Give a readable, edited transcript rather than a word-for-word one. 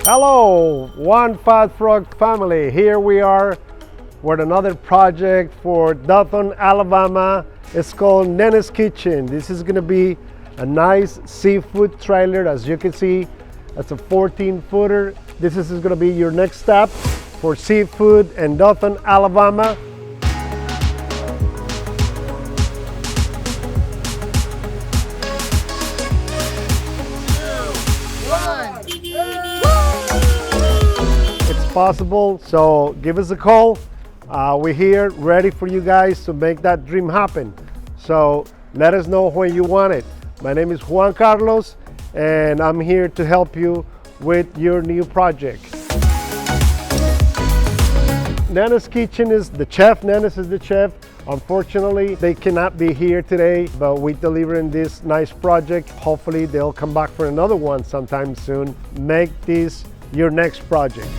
Hello, One Fat Frog family. Here we are with another project for Dothan, Alabama. It's called Nene's Kitchen. This is gonna be a nice seafood trailer. As you can see, that's a 14-footer. This is gonna be your next stop for seafood in Dothan, Alabama. Possible, so give us a call. We're here ready for you guys to make that dream happen. So let us know when you want it. My name is Juan Carlos and I'm here to help you with your new project. Nene's Kitchen is the chef. Nene's is the chef. Unfortunately, they cannot be here today, but we're delivering this nice project. Hopefully they'll come back for another one sometime soon. Make this your next project.